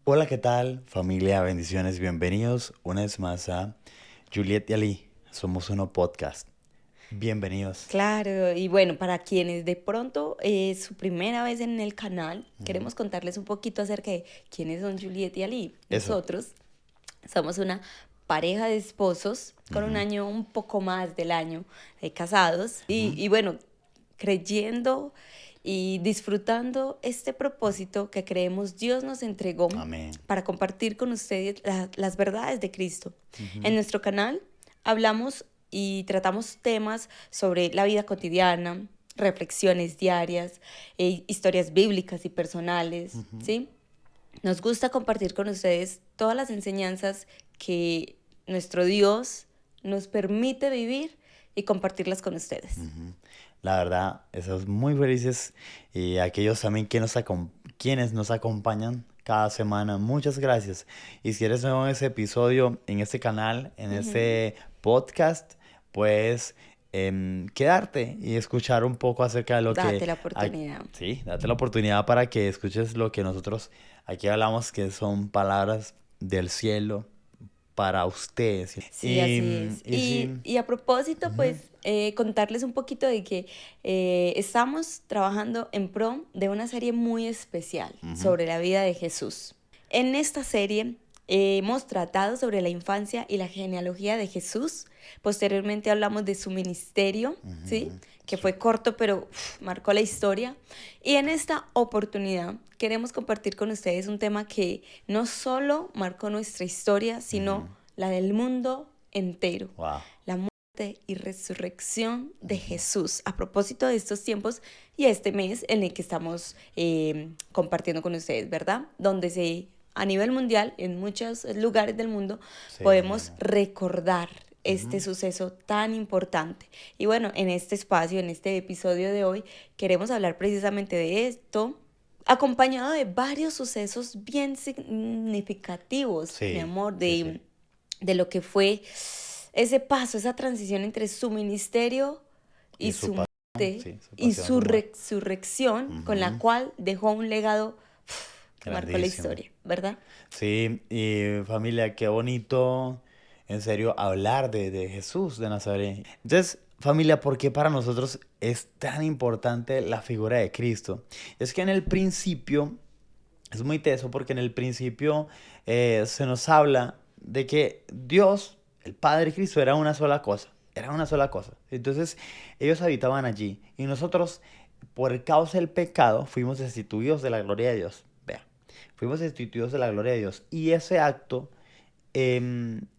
Hola, ¿qué tal? Familia, bendiciones, bienvenidos una vez más a Juliet y Ali. Somos uno podcast. Bienvenidos. Claro, y bueno, para quienes de pronto es su primera vez en el canal, queremos contarles un poquito acerca de quiénes son Juliet y Ali. Eso. Nosotros somos una pareja de esposos con un Ujú, año, un poco más del año de casados ujú. y bueno, creyendo y disfrutando este propósito que creemos Dios nos entregó Amén. para compartir con ustedes las verdades de Cristo. En Ujú, nuestro canal hablamos y tratamos temas sobre la vida cotidiana, reflexiones diarias, historias bíblicas y personales, ujú, ¿sí? Nos gusta compartir con ustedes todas las enseñanzas que nuestro Dios nos permite vivir y compartirlas con ustedes. ujú. La verdad, estamos muy felices y aquellos también que quienes nos acompañan cada semana, muchas gracias. Y si eres nuevo en ese episodio, en este canal, en Ujú. este podcast, pues quedarte y escuchar un poco acerca de lo que... Date la hay- oportunidad. Sí, date la oportunidad para que escuches lo que nosotros aquí hablamos, que son palabras del cielo para ustedes. Sí, así es. Y sí. Y a propósito, Ujú, pues contarles un poquito de que estamos trabajando en pro de una serie muy especial ujú, sobre la vida de Jesús. En esta serie hemos tratado sobre la infancia y la genealogía de Jesús. Posteriormente hablamos de su ministerio, ¿sí? ujú. Que fue corto, pero marcó la historia. Y en esta oportunidad queremos compartir con ustedes un tema que no solo marcó nuestra historia, Ujú. sino la del mundo entero. Wow. La muerte y resurrección de Ujú, Jesús. A propósito de estos tiempos y este mes en el que estamos compartiendo con ustedes, ¿verdad? Donde a nivel mundial, en muchos lugares del mundo, sí, así podemos mismo. recordar este Ujú, suceso tan importante. Y bueno, en este espacio, en este episodio de hoy, queremos hablar precisamente de esto, acompañado de varios sucesos bien significativos, mi sí, amor, sí, sí. de lo que fue ese paso, esa transición entre su ministerio Y y su su pasión, muerte sí, su y pasión, su su muerte. resurrección, con la Ujú, cual dejó un legado que marcó la grandísimo. historia, ¿verdad? Sí, y familia, qué bonito, en serio, hablar de Jesús de Nazaret. Entonces, familia, ¿por qué para nosotros es tan importante la figura de Cristo? Es que en el principio, es muy teso porque en el principio se nos habla de que Dios, el Padre Cristo, era una sola cosa. Era una sola cosa. Entonces, ellos habitaban allí. Y nosotros, por causa del pecado, fuimos destituidos de la gloria de Dios. Vea, fuimos destituidos de la gloria de Dios. Y ese acto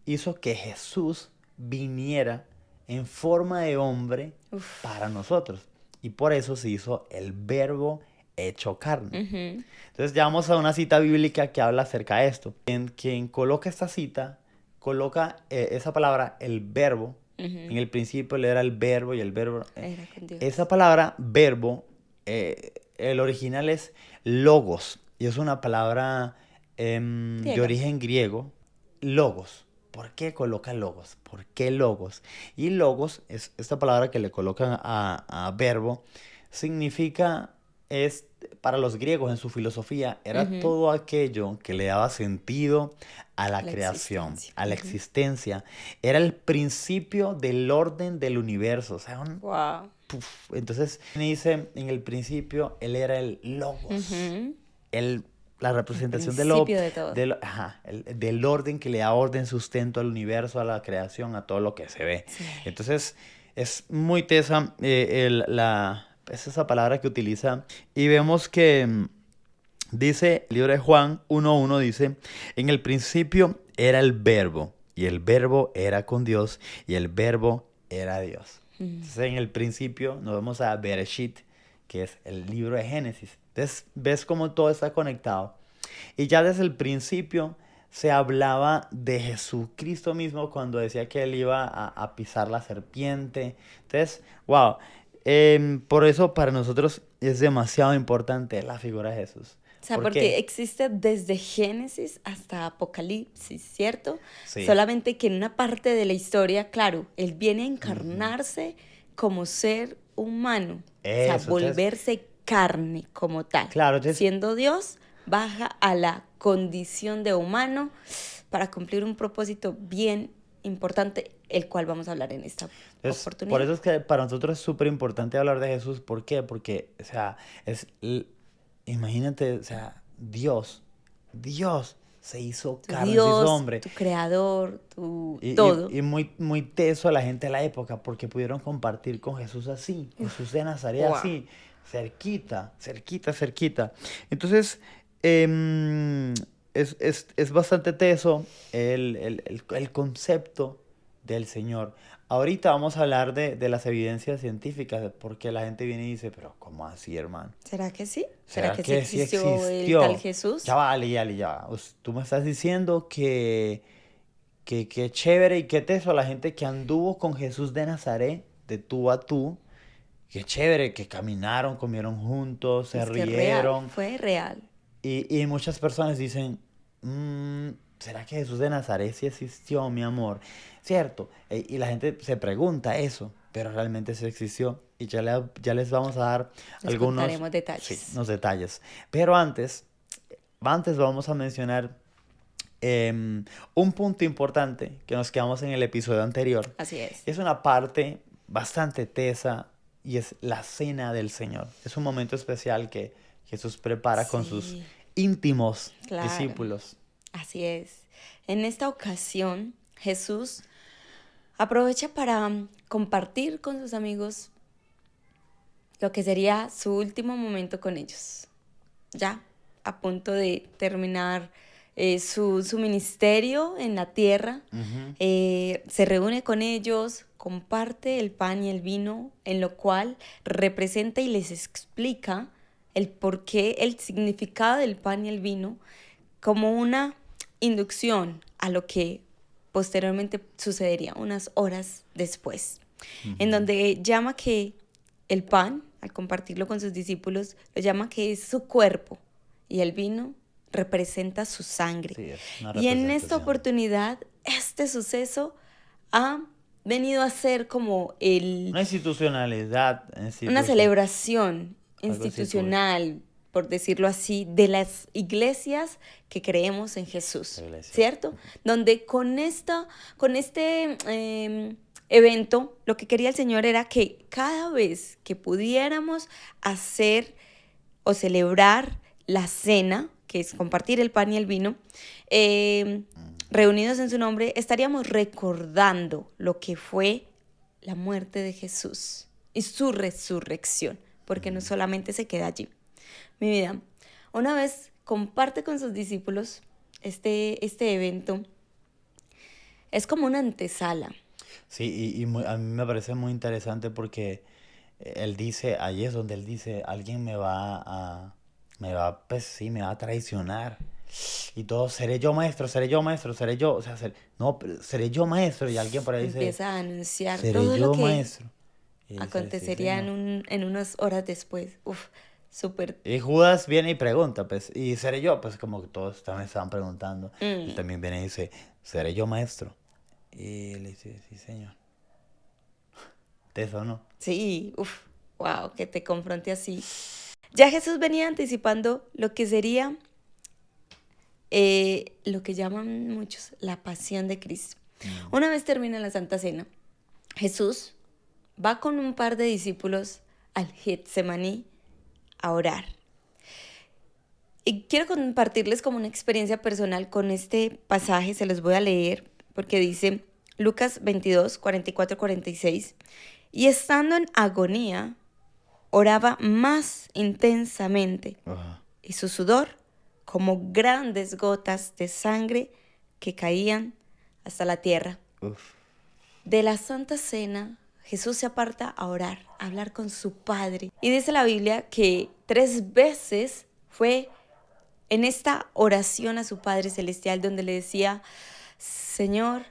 hizo que Jesús viniera en forma de hombre para Uf. nosotros. Y por eso se hizo el verbo hecho carne. Ujú. Entonces ya vamos a una cita bíblica que habla acerca de esto. Quien coloca esta cita, coloca esa palabra, el verbo. En Ujú. el principio él era el verbo y el verbo... Era con esa Dios. palabra, verbo, el original es logos. Y es una palabra de Griega. origen griego. Logos. ¿Por qué coloca logos? ¿Por qué logos? Y logos es esta palabra que le colocan a verbo. Significa, es para los griegos en su filosofía, era Ujú. todo aquello que le daba sentido a la La creación, existencia. a la Ujú. existencia. Era el principio del orden del universo. O sea, Wow. entonces, dice, en el principio, él era el logos. Ujú. El, la El representación principio de todo. del orden que le da orden, sustento al universo, a la creación, a todo lo que se ve. Sí. Entonces, es muy tesa es esa palabra que utiliza. Y vemos que dice el libro de Juan 1.1, dice, en el principio era el verbo, y el verbo era con Dios, y el verbo era Dios. Mm. Entonces, en el principio nos vamos a Bereshit, que es el libro de Génesis. Entonces, ves cómo todo está conectado. Y ya desde el principio se hablaba de Jesucristo mismo cuando decía que él iba a pisar la serpiente. Entonces, wow. Por eso para nosotros es demasiado importante la figura de Jesús. O sea, ¿Por porque qué? existe desde Génesis hasta Apocalipsis, ¿cierto? Sí. Solamente que en una parte de la historia, claro, él viene a Ujú. encarnarse como ser humano, o sea, Eso, entonces, volverse carne como tal, claro, entonces, siendo Dios, baja a la condición de humano para cumplir un propósito bien importante, el cual vamos a hablar en esta Entonces, por oportunidad. eso es que para nosotros es súper importante hablar de Jesús. ¿Por qué? Porque, o sea, imagínate, o sea, Dios se hizo Tu carne, se hizo Dios, hombre. tu creador, tu Y, todo. y muy, muy teso a la gente de la época porque pudieron compartir con Jesús así, Jesús de Nazaret Wow. así, cerquita, cerquita, cerquita. Entonces, em, es bastante teso el concepto del Señor. Ahorita vamos a hablar de las evidencias científicas, porque la gente viene y dice, pero ¿cómo así, hermano? ¿Será que sí? ¿Será ¿Será que sí que sí existió el tal existió? Jesús? Ya va, Ali, Ali, ya va. Tú me estás diciendo que chévere y qué teso la gente que anduvo con Jesús de Nazaret, de tú a tú. Qué chévere, que caminaron, comieron juntos, se Es que real, rieron. fue real. Y muchas personas dicen, ¿será que Jesús de Nazaret sí existió, mi amor? Cierto. Y la gente se pregunta eso, pero realmente sí existió. Y ya les vamos a dar Les algunos, contaremos sí, detalles. unos detalles. Pero antes vamos a mencionar un punto importante que nos quedamos en el episodio anterior. Así es. Es una parte bastante tesa y es la cena del Señor. Es un momento especial que Jesús prepara con sus Sí, íntimos claro. discípulos. Así es. En esta ocasión, Jesús aprovecha para compartir con sus amigos lo que sería su último momento con ellos. Ya a punto de terminar su ministerio en la tierra, Ujú. se reúne con ellos, comparte el pan y el vino, en lo cual representa y les explica el porqué, el significado del pan y el vino, como una inducción a lo que posteriormente sucedería unas horas después, en donde llama que el pan, al compartirlo con sus discípulos, lo llama que es su cuerpo y el vino representa su sangre. Sí, es una Y en esta representación. oportunidad, este suceso ha venido a ser como Una institucionalidad, una celebración algo así, pues. institucional, por decirlo así, de las iglesias que creemos en Jesús, La iglesia. ¿cierto? Donde con este evento, lo que quería el Señor era que cada vez que pudiéramos hacer o celebrar la cena, que es compartir el pan y el vino, reunidos en su nombre, estaríamos recordando lo que fue la muerte de Jesús y su resurrección, porque no solamente se queda allí. Mi vida, una vez comparte con sus discípulos este evento, es como una antesala. Sí, a mí me parece muy interesante porque él dice, ahí es donde él dice, alguien pues sí, me va a traicionar. Y todo, seré yo maestro, seré yo maestro, seré yo, o sea, no, pero seré yo maestro. Y alguien por ahí dice, Empieza a anunciar seré todo lo yo que maestro. Y dice, sí, acontecería señor. en unas horas después. Uf, súper. Y Judas viene y pregunta, pues, ¿y seré yo? Pues como que todos también estaban preguntando. Él Mm, también viene y dice, ¿seré yo maestro? Y le dice, sí, señor. ¿De eso no? sí, uf, wow, que te confronte así. Ya Jesús venía anticipando lo que sería lo que llaman muchos la pasión de Cristo. Una vez termina la Santa Cena, Jesús va con un par de discípulos al Getsemaní a orar. Y quiero compartirles como una experiencia personal con este pasaje, se los voy a leer, porque dice Lucas 22, 44, 46, y estando en agonía, oraba más intensamente, Ajá. y su sudor como grandes gotas de sangre que caían hasta la tierra. Uf. De la Santa Cena, Jesús se aparta a orar, a hablar con su Padre. Y dice la Biblia que 3 veces fue en esta oración a su Padre Celestial donde le decía, Señor,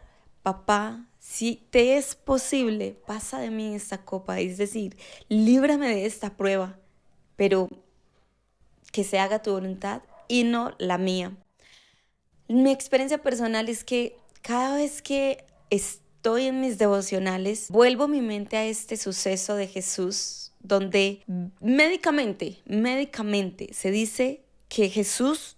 papá, si te es posible, pasa de mí esta copa, es decir, líbrame de esta prueba, pero que se haga tu voluntad y no la mía. Mi experiencia personal es que cada vez que estoy en mis devocionales, vuelvo mi mente a este suceso de Jesús, donde médicamente se dice que Jesús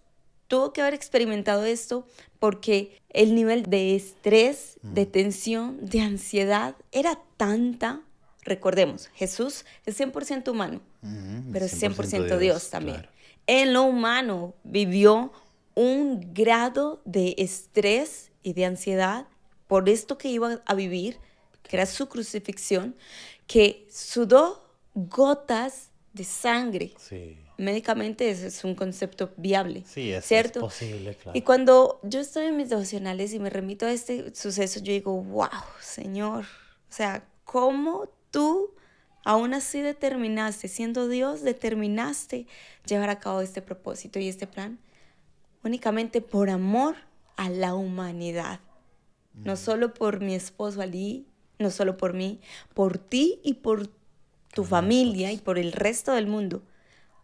tuvo que haber experimentado esto porque el nivel de estrés, de tensión, de ansiedad era tanta. Recordemos, Jesús es 100% humano, pero es 100% Dios también. claro. En lo humano vivió un grado de estrés y de ansiedad por esto que iba a vivir, que era su crucifixión, que sudó gotas de sangre. Sí, Médicamente ese es un concepto viable, sí, es ¿cierto? posible, claro. Y cuando yo estoy en mis devocionales y me remito a este suceso, yo digo, wow, Señor, o sea, ¿cómo tú aún así determinaste, siendo Dios, determinaste llevar a cabo este propósito y este plan? Únicamente por amor a la humanidad. No solo por mi esposo Ali, no solo por mí, por ti y por tu familia y por el resto del mundo,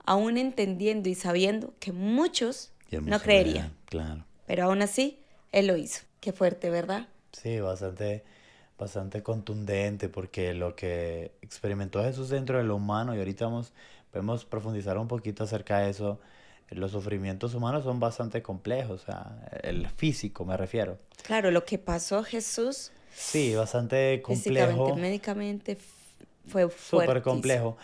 aún entendiendo y sabiendo que muchos Y el no mundo creerían. real, claro. Pero aún así, Él lo hizo. Qué fuerte, ¿verdad? Sí, bastante contundente porque lo que experimentó Jesús dentro de lo humano, y ahorita podemos profundizar un poquito acerca de eso. Los sufrimientos humanos son bastante complejos, o sea, el físico me refiero. Claro, lo que pasó a Jesús Sí, bastante físicamente, complejo, médicamente, fue súper fuertísimo. complejo.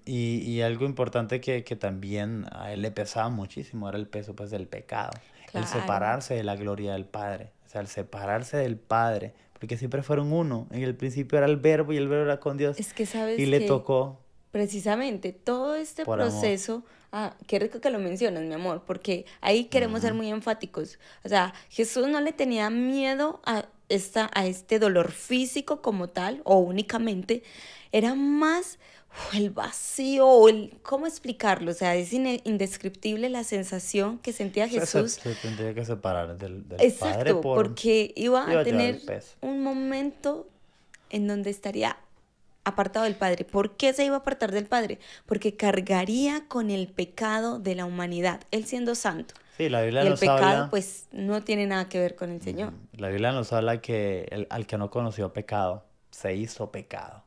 Y algo importante que también a él le pesaba muchísimo era el peso pues del pecado, el Claro. separarse de la gloria del Padre, o sea, el separarse del Padre, porque siempre fueron uno. En el principio era el Verbo y el Verbo era con Dios Es que y sabes le que tocó precisamente todo este por amor. proceso, qué rico que lo mencionas, mi amor, porque ahí queremos ser Ujú. muy enfáticos. O sea, Jesús no le tenía miedo a este dolor físico como tal, o únicamente, era más el vacío, o ¿cómo explicarlo? O sea, es indescriptible la sensación que sentía Jesús. Se tendría que separar del Padre Exacto, por... porque iba a Iba a llevar el tener peso. un momento en donde estaría apartado del Padre. ¿Por qué se iba a apartar del Padre? Porque cargaría con el pecado de la humanidad, Él siendo santo. Sí, la Biblia Y el nos pecado, habla... pues, no tiene nada que ver con el Señor. La Biblia nos habla que al que no conoció pecado, se hizo pecado.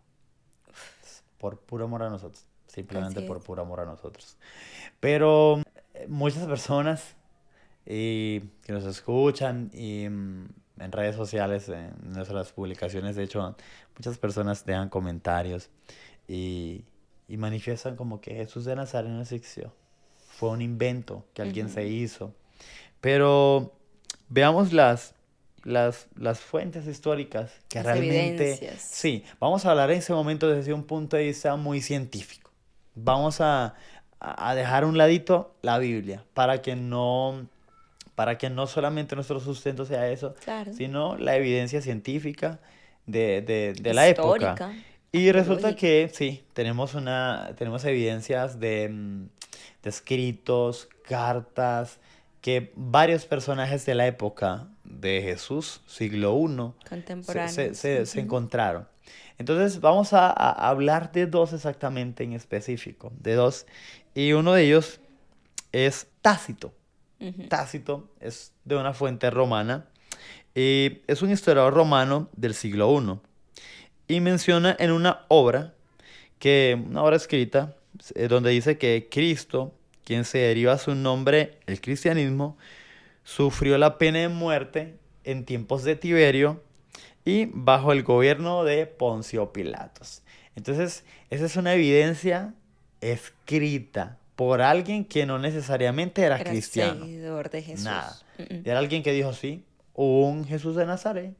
Por puro amor a nosotros. Simplemente Así por es. puro amor a nosotros. Pero muchas personas que nos escuchan y en redes sociales, en nuestras publicaciones, de hecho, muchas personas dejan comentarios y, y manifiestan como que Jesús de Nazaret no existió. Fue un invento que alguien se Ujú. hizo. Pero veamos las fuentes históricas que Las realmente, evidencias. sí, vamos a hablar en ese momento desde un punto de vista muy científico. Vamos a dejar a un ladito la Biblia para que no solamente nuestro sustento sea eso, Claro. sino la evidencia científica de la época. Histórica, Y resulta arqueológica. que sí, tenemos evidencias de escritos, cartas, que varios personajes de la época de Jesús, siglo I, Contemporáneos. se Ujú. encontraron. Entonces vamos a hablar de dos exactamente en específico, de dos, y uno de ellos es Tácito. Ujú. Tácito es de una fuente romana y es un historiador romano del siglo I y menciona en una obra escrita, donde dice que Cristo, quien se deriva su nombre, el cristianismo, sufrió la pena de muerte en tiempos de Tiberio y bajo el gobierno de Poncio Pilatos. Entonces, esa es una evidencia escrita por alguien que no necesariamente era Era cristiano. seguidor de Nada. Jesús. Ujú. Era alguien que dijo, sí, hubo un Jesús de Nazaret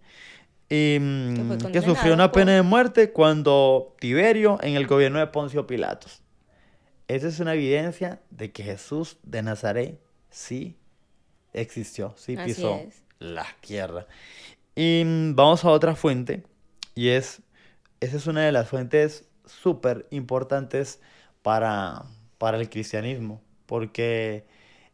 y Que fue que sufrió condenado una pena por... de muerte cuando Tiberio en el gobierno de Poncio Pilatos. Esa es una evidencia de que Jesús de Nazaret sí existió, sí Así pisó es. la tierra. Y vamos a otra fuente, y esa es una de las fuentes súper importantes para, para el cristianismo, porque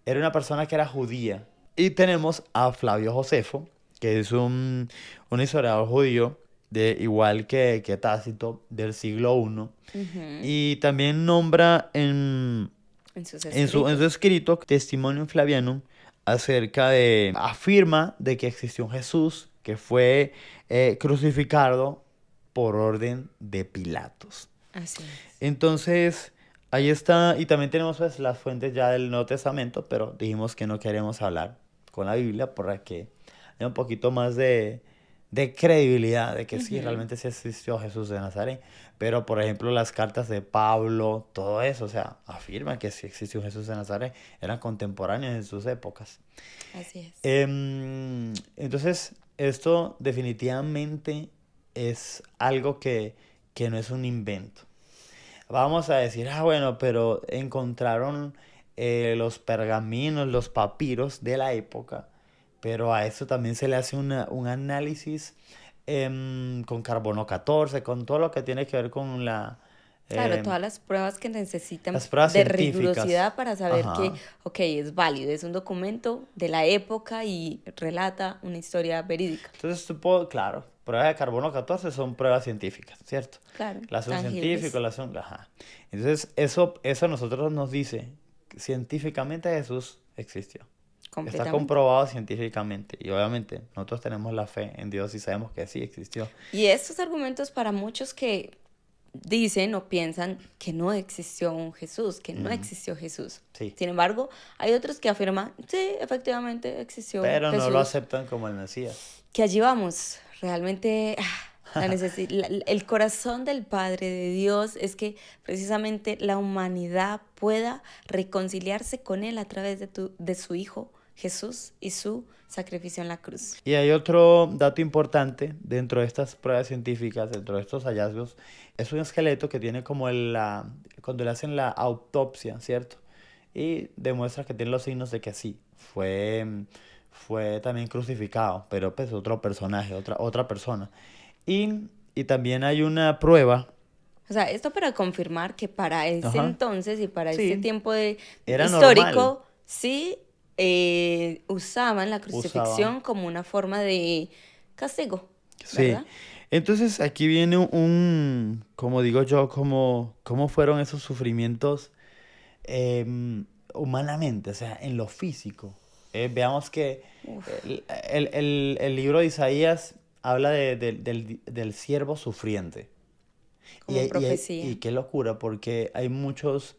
era una persona que era judía. Y tenemos a Flavio Josefo, que es un historiador judío, igual que Tácito, del siglo I, Ujú. y también nombra En sus en su escritos. escrito Testimonium Flavianum afirma de que existió un Jesús que fue crucificado por orden de Pilatos. Así es. Entonces, Ahí está, y también tenemos pues las fuentes ya del Nuevo Testamento, pero dijimos que no queremos hablar con la Biblia para que haya un poquito más de credibilidad de que sí, Ujú. realmente sí existió Jesús de Nazaret. Pero, por ejemplo, las cartas de Pablo, todo eso, o sea, afirman que sí existió Jesús de Nazaret, eran contemporáneos en sus épocas. Así es. Entonces, esto definitivamente es algo que no es un invento. Vamos a decir, ah, bueno, pero encontraron los pergaminos, los papiros de la época, pero a eso también se le hace un análisis con carbono 14, con todo lo que tiene que ver con Claro, em, todas las pruebas que necesitan las pruebas de científicas. rigurosidad para saber que, Ajá. ok, es válido, es un documento de la época y relata una historia verídica. Entonces, claro, pruebas de carbono 14 son pruebas científicas, ¿cierto? Claro, Las hace un científico, tangibles, las hace un... Ajá. Entonces, eso a nosotros nos dice que científicamente Jesús existió. Está completamente. comprobado científicamente. Y obviamente nosotros tenemos la fe en Dios y sabemos que sí existió. Y estos argumentos para muchos que dicen o piensan que no existió un Jesús, que no Ujú. existió Jesús. Sí. Sin embargo, hay otros que afirman, sí, efectivamente existió Pero no lo Jesús, aceptan como el Mesías. que allí vamos. Realmente el corazón del Padre de Dios es que precisamente la humanidad pueda reconciliarse con Él a través de su Hijo Jesús y su sacrificio en la cruz. Y hay otro dato importante dentro de estas pruebas científicas, dentro de estos hallazgos, es un esqueleto que tiene como cuando le hacen la autopsia, ¿cierto? Y demuestra que tiene los signos de que sí, fue también crucificado, pero pues otro personaje, otra persona. Y también hay una prueba, O sea, esto para confirmar que para ese ajá, entonces y para ese sí, tiempo era normal, histórico, sí usaban la usaba. crucifixión como una forma de castigo, Sí. ¿verdad? Entonces aquí viene como digo yo, cómo fueron esos sufrimientos humanamente, o sea, en lo físico. Veamos que Uf, el libro de Isaías habla del siervo sufriente. Y, como y profecía. qué locura, porque hay muchas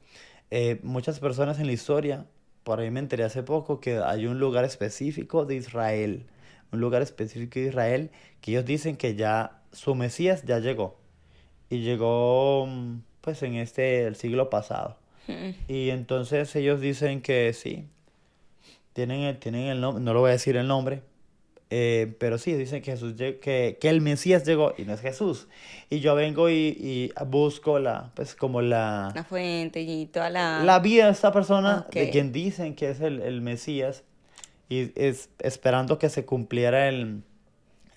personas en la historia, por ahí me enteré hace poco, que hay un lugar específico de Israel, un lugar específico de Israel, que ellos dicen que ya su Mesías ya llegó. Y llegó, pues, el siglo pasado. Y entonces ellos dicen que sí, tienen el nombre, no lo voy a decir el nombre, pero sí, dicen que que el Mesías llegó y no es Jesús. Y yo vengo y busco pues como La fuente y toda la la... vida de esta persona Ok. de quien dicen que es el Mesías y es esperando que se cumpliera en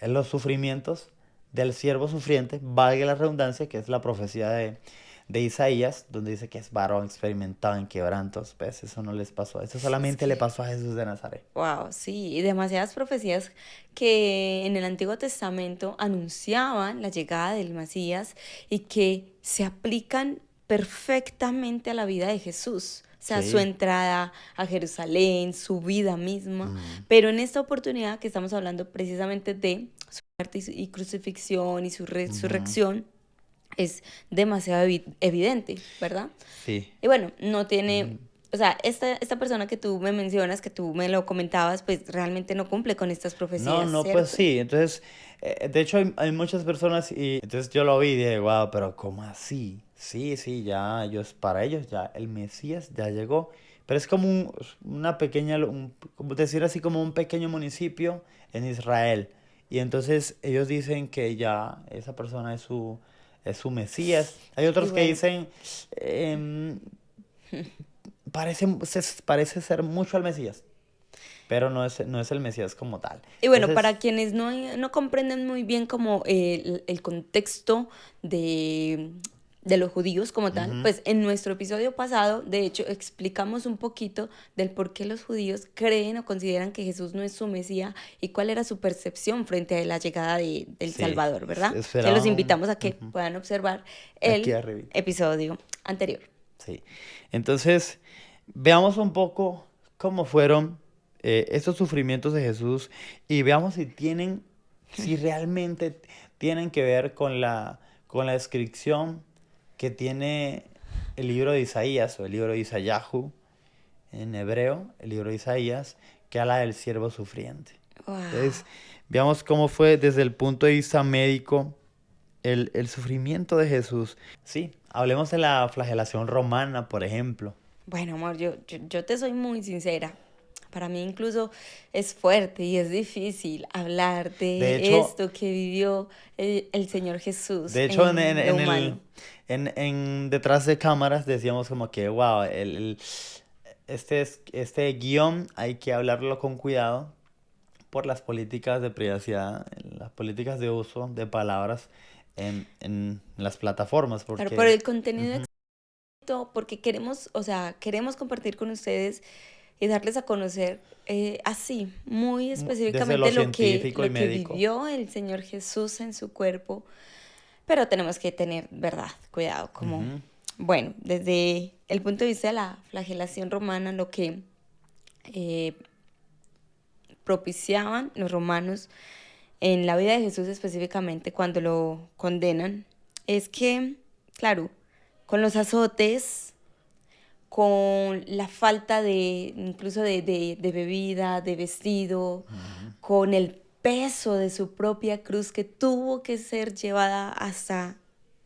los sufrimientos del siervo sufriente, valga la redundancia, que es la profecía de Isaías, donde dice que es varón experimentado en quebrantos. ¿Ves? Eso no les pasó. Eso Es solamente le que, pasó a Jesús de Nazaret. wow, sí, y demasiadas profecías que en el Antiguo Testamento anunciaban la llegada del Mesías y que se aplican perfectamente a la vida de Jesús. O sea, su Sí. entrada a Jerusalén, su vida misma. Mm, Pero en esta oportunidad que estamos hablando precisamente de su muerte y crucifixión y su ujú. resurrección, es demasiado evidente, ¿verdad? Sí. Y bueno, no tiene, Mm. o sea, esta persona que tú me mencionas, que tú me lo comentabas, pues realmente no cumple con estas No, profecías, no, pues ¿cierto? sí. Entonces, de hecho hay muchas personas y entonces yo lo vi y dije, wow, pero ¿cómo así? Sí, sí, ya para ellos ya el Mesías ya llegó. Pero es como una pequeña, como decir así, como un pequeño municipio en Israel. Y entonces ellos dicen que ya esa persona es su Mesías. Hay Y otros que bueno, dicen, em, parece ser mucho al Mesías, pero no es el Mesías como tal. y bueno, Entonces, para quienes no comprenden muy bien como el contexto de, de los judíos como tal, ujú, pues en nuestro episodio pasado, de hecho, explicamos un poquito del por qué los judíos creen o consideran que Jesús no es su Mesías y cuál era su percepción frente a la llegada del sí, Salvador, ¿verdad? Entonces los esperaban invitamos a que ujú, puedan observar aquí el arribita. episodio anterior. Sí. Entonces, veamos un poco cómo fueron estos sufrimientos de Jesús y veamos si realmente tienen que ver con la descripción que tiene el libro de Isaías o el libro de Isayahu en hebreo, el libro de Isaías, que habla del siervo sufriente. Wow. Entonces, veamos cómo fue desde el punto de vista médico el sufrimiento de Jesús. Sí, hablemos de la flagelación romana, por ejemplo. Bueno, amor, yo te soy muy sincera. Para mí incluso es fuerte y es difícil hablar De de hecho, esto que vivió el Señor Jesús de hecho en lo humano. detrás de cámaras decíamos como que, wow, este guión hay que hablarlo con cuidado por las políticas de privacidad, las políticas de uso de palabras en las plataformas, Claro, por porque el contenido exacto, porque queremos, o sea, queremos compartir con ustedes y darles a conocer así, muy desde lo específicamente científico y lo que médico. vivió el Señor Jesús en su cuerpo. Pero tenemos que tener, ¿verdad? Cuidado, como, Ujú. bueno, desde el punto de vista de la flagelación romana, lo que eh, propiciaban los romanos en la vida de Jesús específicamente cuando lo condenan, es que, claro, con los azotes, con la falta de, incluso de bebida, de vestido, con el peso de su propia cruz que tuvo que ser llevada hasta,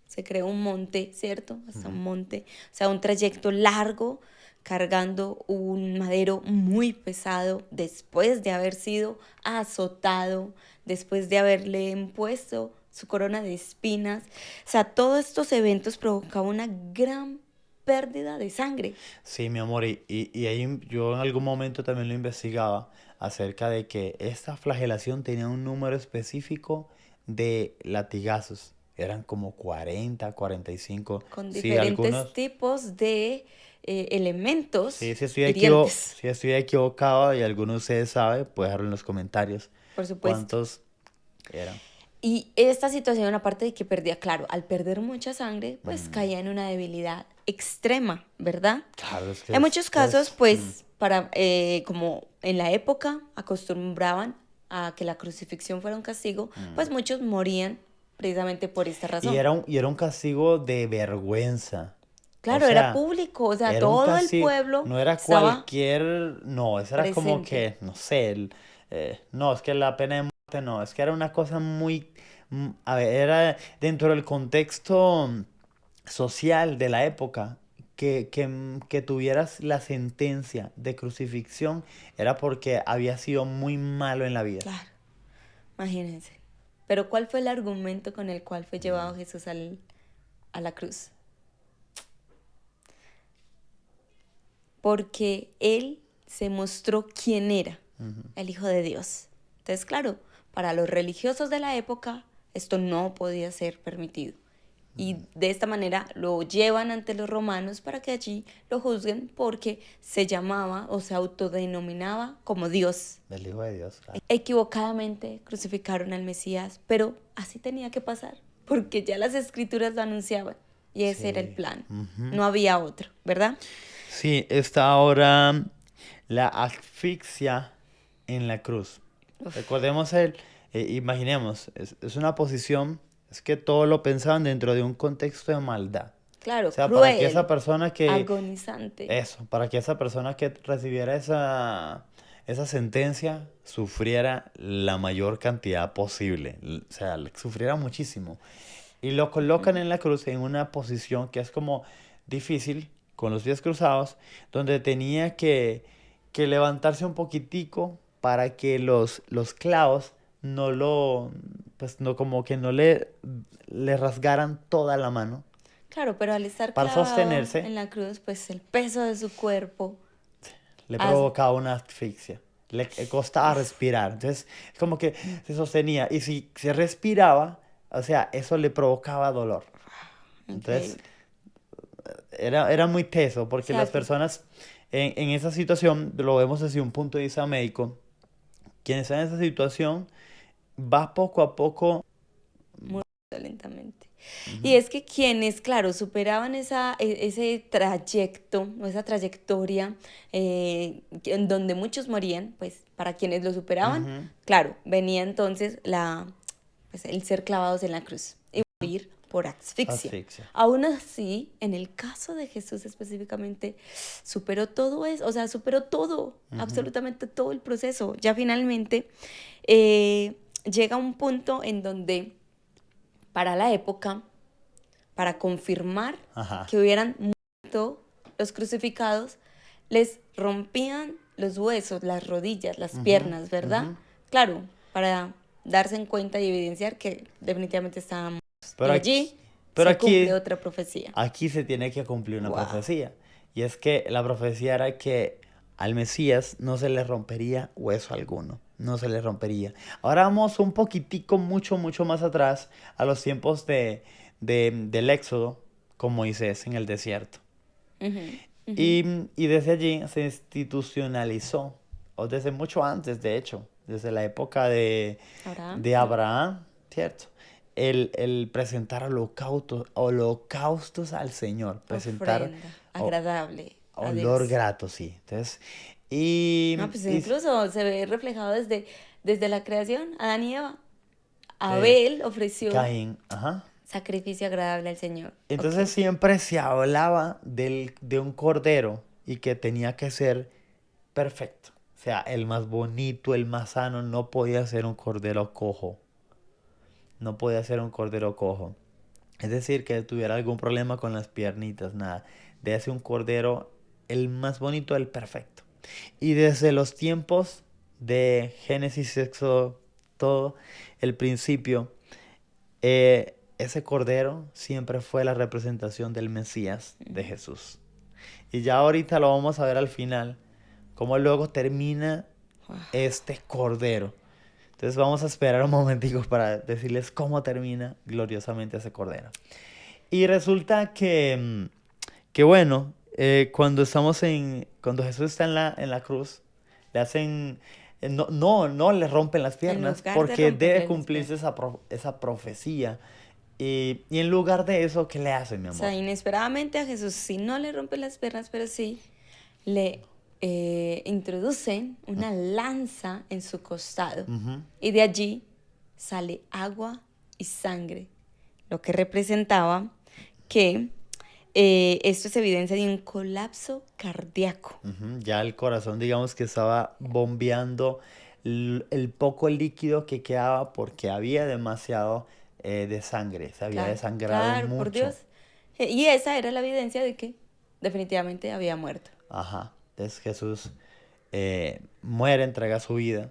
se creó un monte, ¿cierto? Hasta un monte, o sea, un trayecto largo cargando un madero muy pesado después de haber sido azotado, después de haberle impuesto su corona de espinas. O sea, todos estos eventos provocaban una gran pérdida de sangre. Sí, mi amor, y ahí yo en algún momento también lo investigaba acerca de que esta flagelación tenía un número específico de latigazos. Eran como 40, 45. Con Sí, diferentes algunos. tipos de elementos Sí, hirientes, si estoy equivocado y alguno de ustedes sabe, puede dejarlo en los comentarios. por supuesto. ¿Cuántos eran? Y esta situación, aparte de que perdía, claro, al perder mucha sangre, pues Mm, caía en una debilidad extrema, ¿verdad? claro, es que En muchos casos, es, pues, para, como en la época acostumbraban a que la crucifixión fuera un castigo, pues muchos morían precisamente por esta razón. y era un castigo de vergüenza. O Claro, era sea, público, o sea, era un todo el castigo, pueblo no era estaba cualquier, no, eso era como presente. que, no sé, no, es que la pena de muerte no, es que era una cosa muy, a ver, era dentro del contexto social de la época, que tuvieras la sentencia de crucifixión, era porque había sido muy malo en la vida. Claro, imagínense. Pero ¿cuál fue el argumento con el cual fue Mm, llevado Jesús a la cruz? Porque Él se mostró quién era, ujú. el Hijo de Dios. Entonces, claro, para los religiosos de la época esto no podía ser permitido. Y de esta manera lo llevan ante los romanos para que allí lo juzguen porque se llamaba o se autodenominaba como Dios. Del Hijo de Dios, claro. Equivocadamente crucificaron al Mesías, pero así tenía que pasar, porque ya las escrituras lo anunciaban y ese era el Sí. plan. Ujú. No había otro, ¿verdad? Sí, está ahora la asfixia en la cruz. Recordemos imaginemos, es una posición, es que todo lo pensaban dentro de un contexto de maldad. O Claro, sea, para que esa cruel, persona que, agonizante. eso, para que esa persona que recibiera esa sentencia sufriera la mayor cantidad posible. O sea, sufriera muchísimo. Y lo colocan en la cruz en una posición que es como difícil, con los pies cruzados, donde tenía que levantarse un poquitico para que los clavos no lo, pues no como que no le rasgaran toda la mano. Claro, pero al estar Para clavado sostenerse, en la cruz, pues el peso de su cuerpo le hace... provocaba una asfixia. Le costaba respirar. Entonces, es como que se sostenía. Y si se respiraba, o sea, eso le provocaba dolor. Entonces, Increíble. era muy teso, O porque sea las que personas en esa situación, lo vemos desde un punto de vista médico, quien está en esa situación va poco a poco. muy lentamente. Y Ujú, es que quienes, claro, superaban ese trayecto o esa trayectoria en donde muchos morían, pues para quienes lo superaban, ujú. claro, venía entonces pues, el ser clavados en la cruz y morir por asfixia. Asfixia. Aún así, en el caso de Jesús específicamente, superó todo eso, o sea, superó todo, absolutamente todo el proceso. Ya finalmente llega un punto en donde para la época, para confirmar Ajá. que hubieran muerto los crucificados, les rompían los huesos, las rodillas, las piernas, ¿verdad? Claro, para darse en cuenta y evidenciar que definitivamente estaban muertos. Pero Y aquí, allí pero se cumple aquí, otra profecía. aquí se tiene que cumplir una Wow. profecía. Y es que la profecía era que al Mesías no se le rompería hueso alguno. No se le rompería. Ahora vamos un poquitico, mucho, mucho más atrás, a los tiempos del Éxodo, con Moisés en el desierto. Y desde allí se institucionalizó, o desde mucho antes, de hecho, desde la época de Abraham, ¿cierto? El presentar holocaustos al Señor, presentar Ofrenda agradable a olor Dios. grato, sí. Entonces, y, No, pues y incluso se ve reflejado desde la creación, Adán y Eva. Abel ofreció Caín, ajá. sacrificio agradable al Señor. Entonces Ok. siempre se hablaba de un cordero y que tenía que ser perfecto. O sea, el más bonito, el más sano, no podía ser un cordero cojo. No podía ser un cordero cojo. Es decir, que tuviera algún problema con las piernitas, nada. Debe ser un cordero el más bonito, el perfecto. Y desde los tiempos de Génesis, Éxodo, todo el principio, ese cordero siempre fue la representación del Mesías, de Jesús. Y ya ahorita lo vamos a ver al final, cómo luego termina Wow. este cordero. Entonces vamos a esperar un momentico para decirles cómo termina gloriosamente ese cordero. Y resulta que bueno, cuando Jesús está en la cruz, le hacen, no le rompen las En piernas lugar de porque romperle debe las cumplirse piernas. esa profecía. Y en lugar de eso, ¿qué le hacen, mi O amor? sea, inesperadamente a Jesús sí no le rompen las piernas, pero sí le introducen una lanza en su costado. Ujú. Y de allí sale agua y sangre, lo que representaba que esto es evidencia de un colapso cardíaco. Ujú. Ya el corazón, digamos que estaba bombeando el poco líquido que quedaba porque había demasiado de sangre, se había Claro, desangrado claro, por mucho. Dios. Y esa era la evidencia de que definitivamente había muerto. Ajá. Entonces Jesús muere, entrega su vida.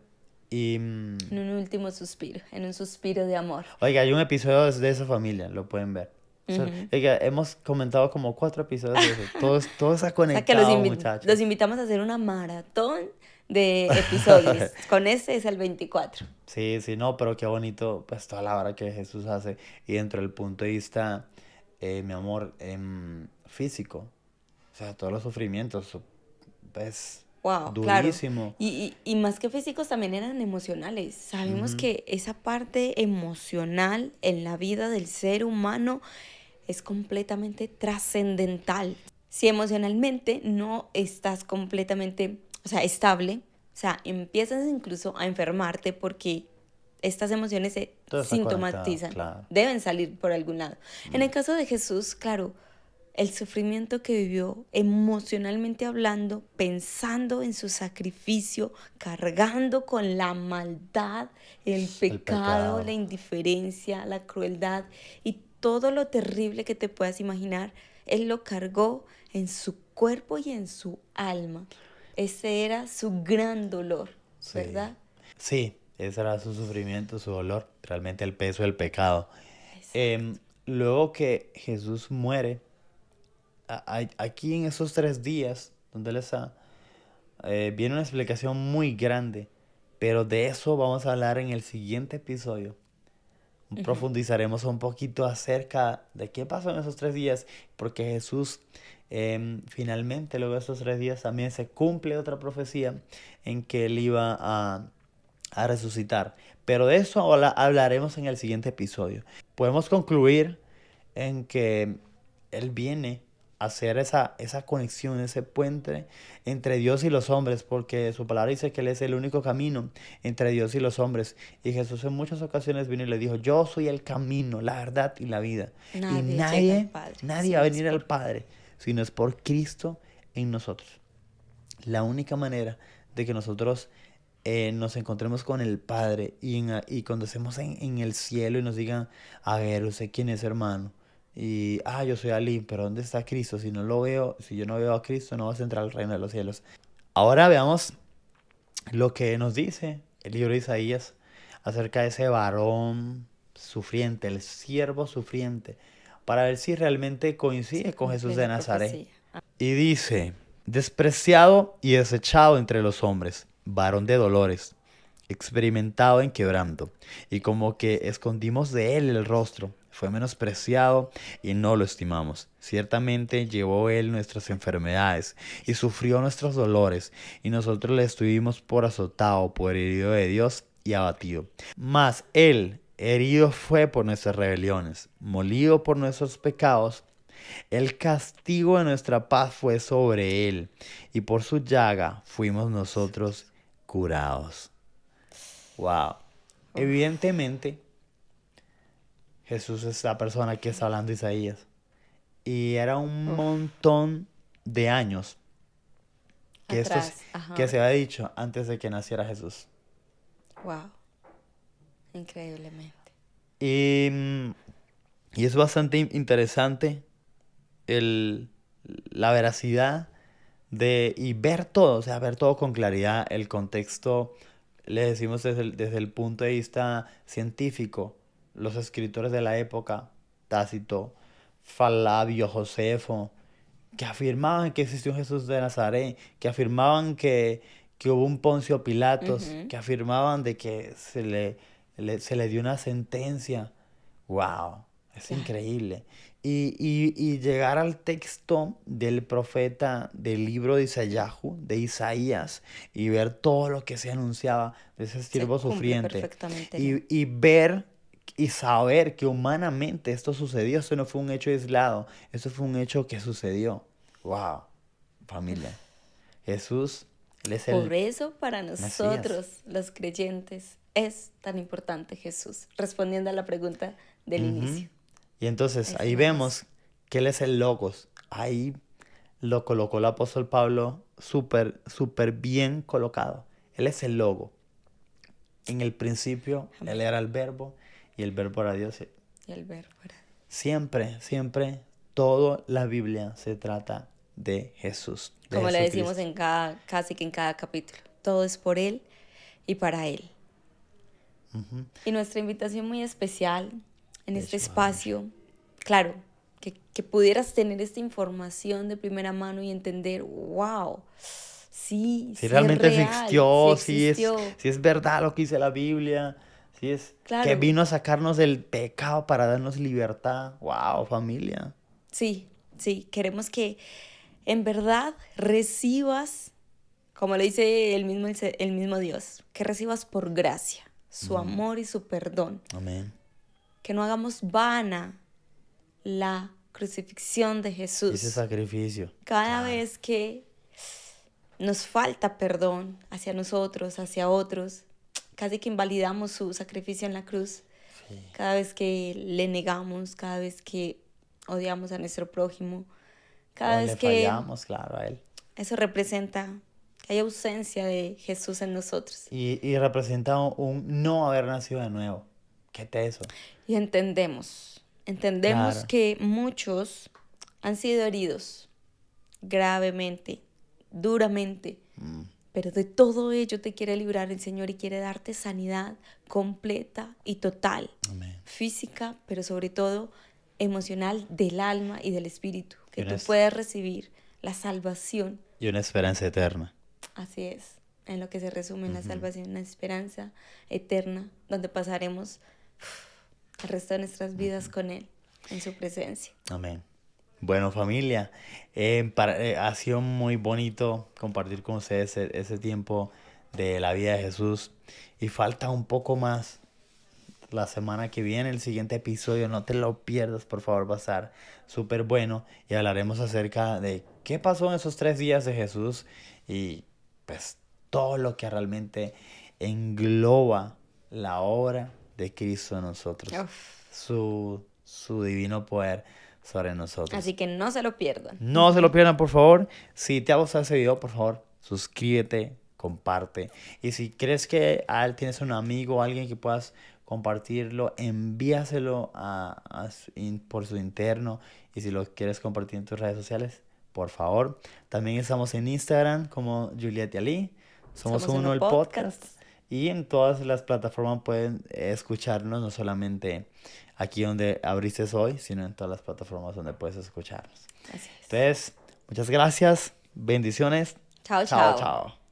Y, En un último suspiro, en un suspiro de amor. oiga, hay un episodio de esa familia, lo pueden ver. Ujú. Oiga, hemos comentado como 4 episodios de eso. Todo está O sea que conectado, los muchachos. invitamos a hacer una maratón de episodios. Con este es el 24. Sí, sí, no, pero qué bonito, pues toda la hora que Jesús hace. Y dentro del punto de vista, mi amor, físico. O sea, todos los sufrimientos, pues, Wow, claro. durísimo. Y más que físicos también eran emocionales. Sabemos Ujú. que esa parte emocional en la vida del ser humano es completamente trascendental. Si emocionalmente no estás completamente, o sea, estable, o sea, empiezas incluso a enfermarte porque estas emociones se Todo está conectado, sintomatizan, claro. deben salir por algún lado. En el caso de Jesús, claro, el sufrimiento que vivió emocionalmente hablando, pensando en su sacrificio, cargando con la maldad, el El pecado, la pecado. indiferencia, la crueldad y todo lo terrible que te puedas imaginar, Él lo cargó en su cuerpo y en su alma. Ese era su gran dolor, Sí. ¿verdad? Sí, ese era su sufrimiento, su dolor, realmente el peso del pecado. Exacto. Luego que Jesús muere, aquí en esos 3 días donde él está, viene una explicación muy grande, pero de eso vamos a hablar en el siguiente episodio. Profundizaremos un poquito acerca de qué pasó en esos 3 días, porque Jesús finalmente luego de esos 3 días también se cumple otra profecía en que él iba a resucitar. Pero de eso hablaremos en el siguiente episodio. Podemos concluir en que él viene hacer esa conexión, ese puente entre Dios y los hombres, porque su palabra dice que Él es el único camino entre Dios y los hombres. Y Jesús en muchas ocasiones vino y le dijo, yo soy el camino, la verdad y la vida. Y Nadie llega al nadie, Padre nadie si va a no es venir al por... Padre, sino es por Cristo en nosotros. La única manera de que nosotros nos encontremos con el Padre y cuando estemos en el cielo y nos digan, a ver, ¿usted quién es, hermano? Y, yo soy Ali, pero ¿dónde está Cristo? Si no lo veo, si yo no veo a Cristo, no vas a entrar al reino de los cielos. Ahora veamos lo que nos dice el libro de Isaías acerca de ese varón sufriente, el siervo sufriente, para ver si realmente Se coincide con cumple Jesús de la Nazaret. profecía. Y dice, despreciado y desechado entre los hombres, varón de dolores, experimentado en quebranto, y como que escondimos de él el rostro, fue menospreciado y no lo estimamos. Ciertamente llevó él nuestras enfermedades y sufrió nuestros dolores, y nosotros le estuvimos por azotado, por herido de Dios y abatido. Mas él herido fue por nuestras rebeliones, molido por nuestros pecados. El castigo de nuestra paz fue sobre él, y por su llaga fuimos nosotros curados. Wow. Uf, Evidentemente, Jesús es la persona que está hablando Isaías. Y era un uf, montón de años que atrás, que ajá, se había dicho antes de que naciera Jesús. wow, increíblemente. Y, y es bastante interesante el, la veracidad y ver todo, o sea, ver todo con claridad, el contexto, le decimos desde el punto de vista científico, los escritores de la época, Tácito, Flavio, Josefo, que afirmaban que existió un Jesús de Nazaret, que afirmaban que hubo un Poncio Pilatos, Ujú, que afirmaban de que se le dio una sentencia. ¡Wow! Es claro, increíble. Y llegar al texto del profeta del libro de Isaías, y ver todo lo que se anunciaba de ese se siervo cumple sufriente, perfectamente en él. y ver y saber que humanamente esto sucedió, esto no fue un hecho aislado, esto fue un hecho que sucedió. ¡Wow! Familia. Jesús, Él es Por el eso para Mesías. nosotros, los creyentes, es tan importante Jesús, respondiendo a la pregunta del Ujú. inicio. Y entonces Es ahí la razón. vemos que Él es el Logos. Ahí lo colocó el apóstol Pablo súper, súper bien colocado. Él es el Logo. En el principio, Él Amén. era el Verbo y el Verbo era Dios. Y el verbo era. Siempre, siempre, toda la Biblia se trata de Jesús, de Como le decimos Jesucristo. en casi que en cada capítulo, todo es por Él y para Él. Ujú. Y nuestra invitación muy especial en este Yeshua HaMashiach. espacio, claro, que pudieras tener esta información de primera mano y entender, wow, sí, Si sí es realmente real, sí existió, existió. si es verdad lo que dice la Biblia, si es que Claro, vino a sacarnos del pecado para darnos libertad. Wow, familia. sí, sí, queremos que en verdad recibas, como le dice el mismo Dios, que recibas por gracia su Mm, amor y su perdón, amén. que no hagamos vana la crucifixión de Ese Jesús. sacrificio, Cada claro. vez que nos falta perdón hacia nosotros, hacia otros, casi que invalidamos su sacrificio en la cruz, Sí. cada vez que le negamos, cada vez que odiamos a nuestro prójimo, cada O vez le que fallamos, claro, a Él. eso representa que hay ausencia de Jesús en nosotros. Y representa un no haber nacido de nuevo. ¿Qué teso? Y entendemos Claro. que muchos han sido heridos gravemente, duramente, Mm, pero de todo ello te quiere librar el Señor y quiere darte sanidad completa y total, amén. física, pero sobre todo emocional del alma y del espíritu, Y que tú puedas recibir la salvación. y una esperanza eterna. Así es, en lo que se resume en la salvación, una esperanza eterna, donde pasaremos el resto de nuestras vidas con Él, en su presencia. Amén. Bueno, familia, ha sido muy bonito compartir con ustedes ese tiempo de la vida de Jesús. Y falta un poco más la semana que viene, el siguiente episodio. No te lo pierdas, por favor, va a estar súper bueno. Y hablaremos acerca de qué pasó en esos 3 días de Jesús y pues todo lo que realmente engloba la obra de Cristo en nosotros. Uf. Su divino poder sobre nosotros. Así que no se lo pierdan. No se lo pierdan, por favor. Si te ha gustado este video, por favor, suscríbete, comparte. Y si crees que tienes un amigo o alguien que puedas compartirlo, envíaselo por su interno. Y si lo quieres compartir en tus redes sociales, por favor. También estamos en Instagram como Juliet y Ali. Somos Somos uno Uno el podcast. Y en todas las plataformas pueden escucharnos, no solamente aquí donde abriste hoy, sino en todas las plataformas donde puedes escucharnos. Así es. Entonces, muchas gracias, bendiciones. Chao, Chao, chao. chao.